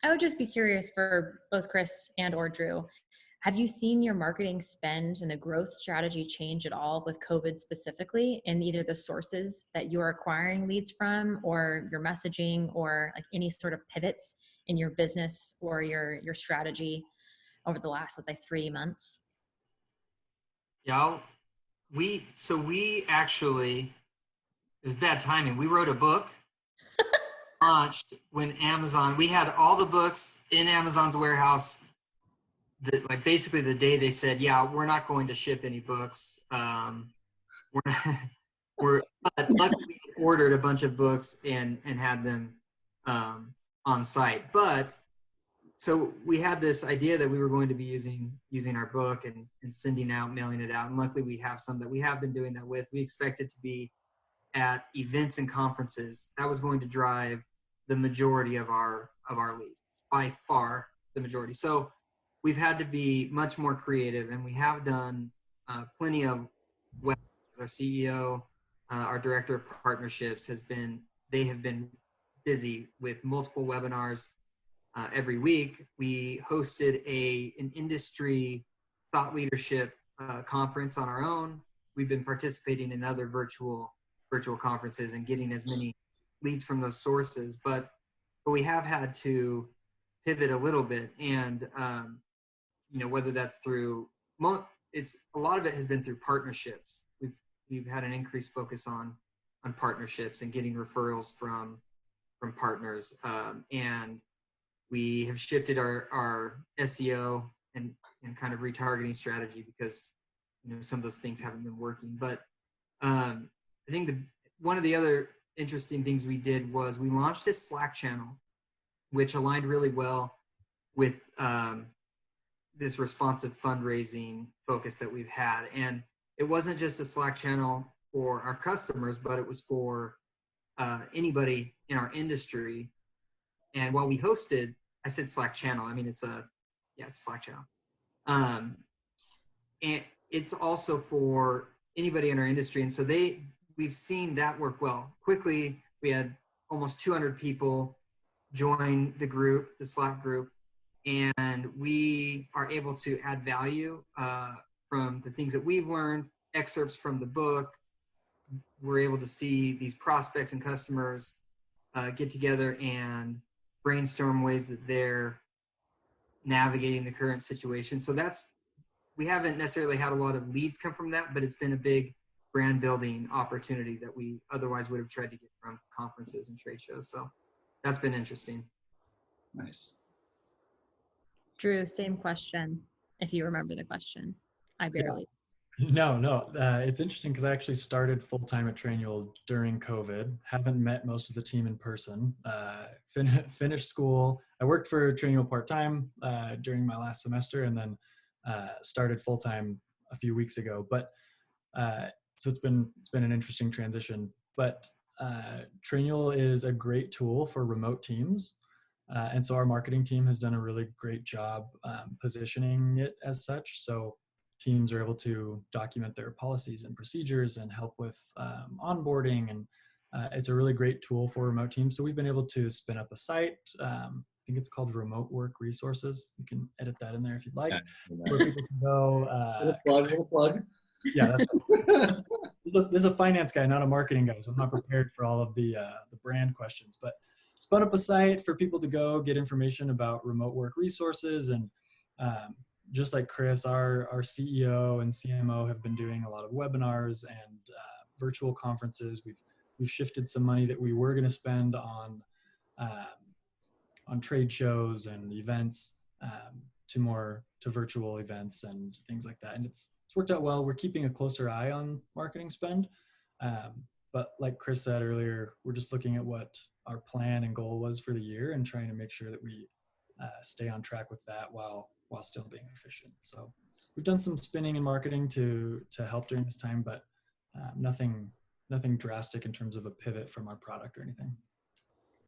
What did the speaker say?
I would just be curious for both Chris and or Drew. Have you seen your marketing spend and the growth strategy change at all with COVID specifically in either the sources that you are acquiring leads from or your messaging or like any sort of pivots in your business or your strategy over the last, let's say, 3 months? Yeah, we actually, it was bad timing. We wrote a book, launched when Amazon, we had all the books in Amazon's warehouse, like basically the day they said, yeah, we're not going to ship any books. We're not, but luckily we ordered a bunch of books and had them on site. But so we had this idea that we were going to be using our book and sending out, mailing it out. And luckily we have some that we have been doing that with. We expect it to be at events and conferences. That was going to drive the majority of our leads, by far the majority. So we've had to be much more creative, and we have done plenty of webinars. Our CEO, our director of partnerships they have been busy with multiple webinars every week. We hosted an industry thought leadership conference on our own. We've been participating in other virtual conferences and getting as many leads from those sources, but we have had to pivot a little bit, and whether that's through a lot of it has been through partnerships. We've had an increased focus on partnerships and getting referrals from partners, and we have shifted our SEO and kind of retargeting strategy because some of those things haven't been working. But I think one of the other interesting things we did was we launched a Slack channel, which aligned really well with this responsive fundraising focus that we've had. And it wasn't just a Slack channel for our customers, but it was for anybody in our industry. And while we hosted, I said Slack channel, I mean, it's a Slack channel. And it's also for anybody in our industry. And so we've seen that work well. Quickly, we had almost 200 people join the Slack group, and we are able to add value from the things that we've learned, excerpts from the book. We're able to see these prospects and customers get together and brainstorm ways that they're navigating the current situation. So we haven't necessarily had a lot of leads come from that, but it's been a big brand building opportunity that we otherwise would have tried to get from conferences and trade shows. So that's been interesting. Nice. Drew, same question, if you remember the question. I barely. No. It's interesting because I actually started full-time at Trainual during COVID. Haven't met most of the team in person. Finished school. I worked for Trainual part-time during my last semester, and then started full-time a few weeks ago. But so it's been an interesting transition. But Trainual is a great tool for remote teams. And so our marketing team has done a really great job positioning it as such. So teams are able to document their policies and procedures and help with onboarding. And it's a really great tool for remote teams. So we've been able to spin up a site. I think it's called Remote Work Resources. You can edit that in there if you'd like. Where people can go. Little plug. Yeah, there's a finance guy, not a marketing guy, so I'm not prepared for all of the brand questions. But spun up a site for people to go get information about remote work resources. And just like Chris, our CEO and CMO have been doing a lot of webinars and virtual conferences. We've shifted some money that we were going to spend on trade shows and events to virtual events and things like that. And it's worked out well. We're keeping a closer eye on marketing spend. But like Chris said earlier, we're just looking at what our plan and goal was for the year and trying to make sure that we stay on track with that while still being efficient. So we've done some spinning and marketing to help during this time, but nothing drastic in terms of a pivot from our product or anything.